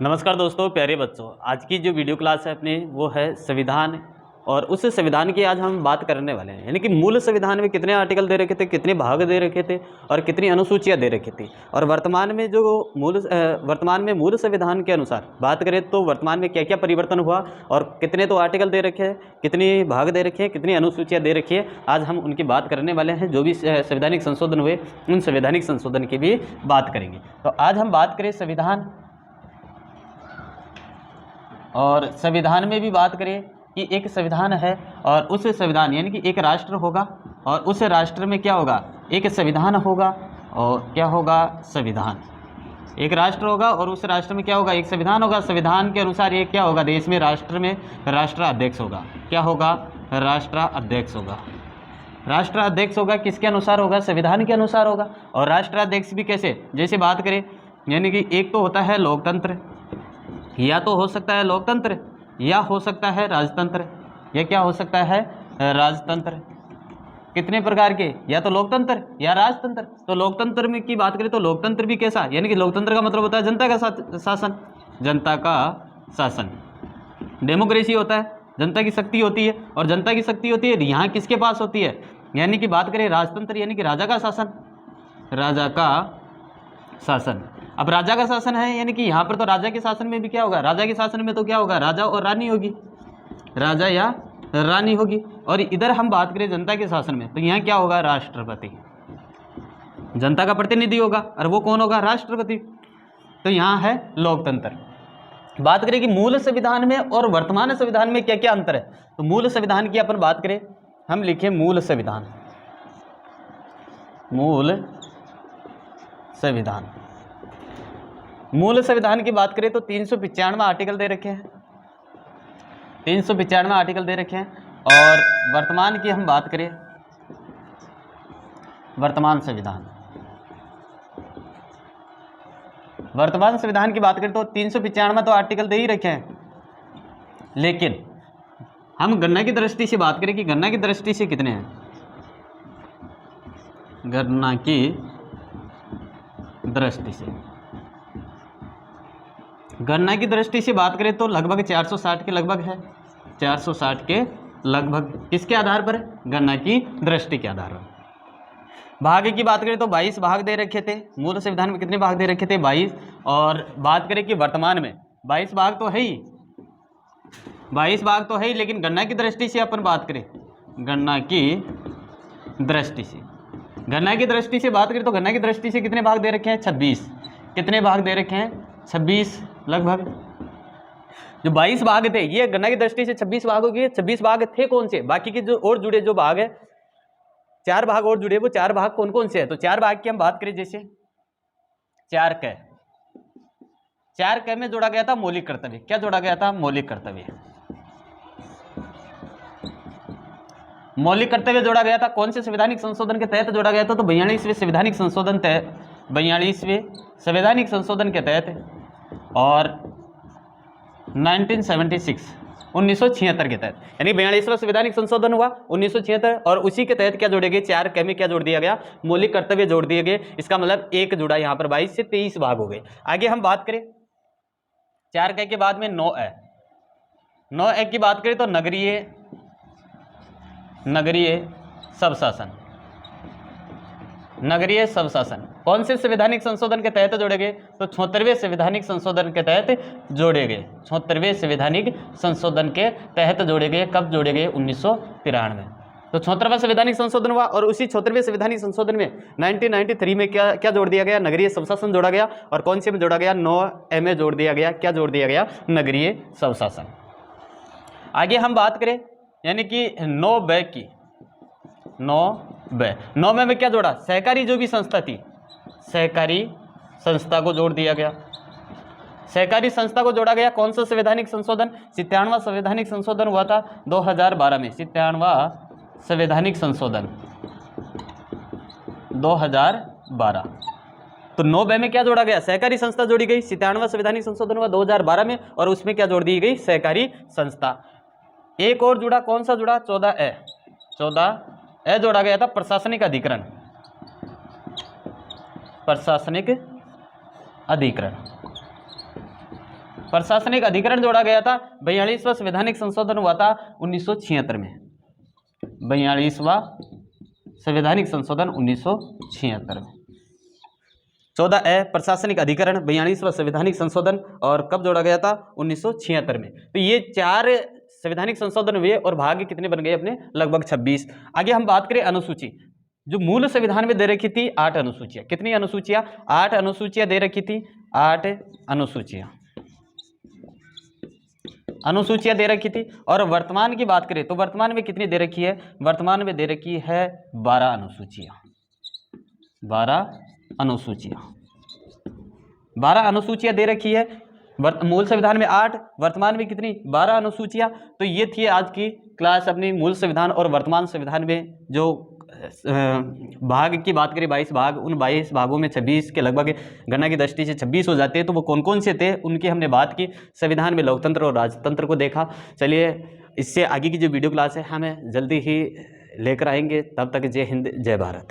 नमस्कार दोस्तों, प्यारे बच्चों। आज की जो वीडियो क्लास है अपनी वो है संविधान, और उस संविधान की आज हम बात करने वाले हैं। यानी कि मूल संविधान में कितने आर्टिकल दे रखे थे, कितने भाग दे रखे थे और कितनी अनुसूचियां दे रखी थी। और वर्तमान में जो मूल संविधान के अनुसार बात करें तो वर्तमान में क्या क्या परिवर्तन हुआ और कितने तो आर्टिकल दे रखे हैं, कितनी भाग दे रखे हैं, कितनी अनुसूचियाँ दे रखी है, आज हम उनकी बात करने वाले हैं। जो भी संवैधानिक संशोधन हुए उन संवैधानिक संशोधन की भी बात करेंगे। तो आज हम बात करें संविधान, और संविधान में भी बात करें कि एक संविधान है और उस संविधान यानी कि एक राष्ट्र होगा और उस राष्ट्र में क्या होगा, एक संविधान होगा। और क्या होगा, संविधान। एक राष्ट्र होगा और उस राष्ट्र में क्या होगा, एक संविधान होगा। संविधान के अनुसार ये क्या होगा, देश में राष्ट्र में राष्ट्राध्यक्ष होगा। क्या होगा, राष्ट्राध्यक्ष होगा। राष्ट्राध्यक्ष होगा किसके अनुसार होगा, संविधान के अनुसार होगा। और राष्ट्राध्यक्ष भी कैसे, जैसे बात करें यानी कि एक तो होता है लोकतंत्र, या तो हो सकता है लोकतंत्र या हो सकता है राजतंत्र। यह क्या हो सकता है, राजतंत्र। कितने प्रकार के, या तो लोकतंत्र या राजतंत्र। तो लोकतंत्र में की बात करें तो लोकतंत्र भी कैसा, यानी कि लोकतंत्र का मतलब होता है जनता का शासन, जनता का शासन। डेमोक्रेसी होता है, जनता की शक्ति होती है, और जनता की शक्ति होती है यहाँ किसके पास होती है, यानी कि बात करें राजतंत्र यानी कि राजा का शासन, राजा का शासन। अब राजा का शासन है यानी कि यहाँ पर तो राजा के शासन में भी क्या होगा, राजा के शासन में तो क्या होगा, राजा और रानी होगी, राजा या रानी होगी। और इधर हम बात करें जनता के शासन में तो यहाँ क्या होगा, राष्ट्रपति, जनता का प्रतिनिधि होगा, और वो कौन होगा, राष्ट्रपति। तो यहाँ है लोकतंत्र। बात करें कि मूल संविधान में और वर्तमान संविधान में क्या क्या अंतर है, तो मूल संविधान की अपन बात करें, हम लिखें मूल संविधान, मूल संविधान। मूल संविधान की बात करें तो 395 आर्टिकल दे रखे हैं, 395 आर्टिकल दे रखे हैं। और वर्तमान की हम बात करें, वर्तमान संविधान, वर्तमान संविधान की बात करें तो 395 तो आर्टिकल दे ही रखे हैं, लेकिन हम गणना की दृष्टि से बात करें कि गणना की दृष्टि से कितने हैं, गणना की दृष्टि से, गणना की दृष्टि से बात करें तो लगभग 460 के लगभग है, 460 के लगभग। किसके आधार पर, गणना की दृष्टि के आधार पर। भाग की बात करें तो 22 भाग दे रखे थे, मूल संविधान में कितने भाग दे रखे थे, 22। और बात करें कि वर्तमान में 22 भाग तो है ही, 22 भाग तो है ही, लेकिन गणना की दृष्टि से अपन बात करें, गणना की दृष्टि से, गणना की दृष्टि से बात करें तो गणना की दृष्टि से कितने भाग दे रखे हैं, 26। कितने भाग दे रखे हैं, 26 लगभग। जो 22 भाग थे ये गणना की दृष्टि से 26 भाग हो गए। 26 भाग थे कौन से, बाकी के जो और जुड़े जो भाग है, 4 भाग और जुड़े, वो 4 भाग कौन कौन से है, तो 4 भाग की हम बात करें, जैसे 4 क, 4 क में जोड़ा गया था मौलिक कर्तव्य। क्या जोड़ा गया था, मौलिक कर्तव्य। मौलिक कर्तव्य जोड़ा गया था कौन से संवैधानिक संशोधन के तहत जोड़ा गया था, तो 42वें संवैधानिक संशोधन तहत, 42वें संवैधानिक संशोधन के तहत। और 1976 के तहत, यानी 42वां संवैधानिक संशोधन हुआ 1976, और उसी के तहत क्या जोड़े गए, 4 क में क्या जोड़ दिया गया, मौलिक कर्तव्य जोड़ दिए गए। इसका मतलब एक जुड़ा यहाँ पर, 22 से 23 भाग हो गए। आगे हम बात करें 4 क के बाद में 9 ए, 9 ए की बात करें तो नगरीय, नगरीय सबशासन, नगरीय सबशासन कौन से संवैधानिक संशोधन के तहत जोड़े गए, तो 76वें संवैधानिक संशोधन के तहत जोड़े गए, 76वें संवैधानिक संशोधन के तहत जोड़े गए। कब जोड़े गए, 1993 में। तो 76वां संवैधानिक संशोधन हुआ, और उसी 76वें संवैधानिक संशोधन में 1993 में क्या क्या जोड़ दिया गया, नगरीय सबशासन जोड़ा गया। और कौन से में जोड़ा गया, 9 में जोड़ दिया गया, क्या जोड़ दिया गया, नगरीय सबशासन। आगे हम बात करें यानी कि 9 की, 9 में क्या जोड़ा, सहकारी जो भी संस्था थी, सहकारी संस्था को जोड़ दिया गया, सहकारी संस्था को जोड़ा गया। कौन सा संवैधानिक संशोधन, 97वां संवैधानिक संशोधन हुआ था 2012 में, 97वां संवैधानिक संशोधन 2012। तो 9 में क्या जोड़ा गया, सहकारी संस्था जोड़ी गई। 97वां संवैधानिक संशोधन हुआ 2012 में, और उसमें क्या जोड़ दी गई, सहकारी संस्था। एक और जुड़ा, कौन सा जुड़ा, 14 जोड़ा गया था, प्रशासनिक अधिकरण, प्रशासनिक अधिकरण। प्रशासनिक अधिकरण जोड़ा गया था, 42वां संवैधानिक संशोधन हुआ था 1976 में। 42वां संवैधानिक संशोधन 1976 में। 14 है प्रशासनिक अधिकरण, 42वां संवैधानिक संशोधन, और कब जोड़ा गया था? 1976 में। तो ये 4 संवैधानिक संशोधन हुए और भाग कितने बन गए अपने? लगभग 26। आगे हम बात करें अनुसूची, जो मूल संविधान में दे रखी थी 8 अनुसूचियां। कितनी अनुसूचियां? 8 अनुसूचियां दे रखी थी, 8 अनुसूचियां दे रखी थी। और वर्तमान की बात करें तो वर्तमान में कितनी दे रखी है? वर्तमान में दे रखी है 12 अनुसूचियां। 12 अनुसूचियां, 12 अनुसूचियां दे रखी है। मूल संविधान में 8, वर्तमान में कितनी? 12 अनुसूचियां। तो ये थी आज की क्लास अपनी मूल संविधान और वर्तमान संविधान में जो भाग की बात करें 22 भाग, उन 22 भागों में 26 के लगभग गणना की दृष्टि से 26 हो जाते हैं। तो वो कौन कौन से थे उनकी हमने बात की। संविधान में लोकतंत्र और राजतंत्र को देखा। चलिए इससे आगे की जो वीडियो क्लास है हमें जल्दी ही लेकर आएंगे। तब तक जय हिंद, जय भारत।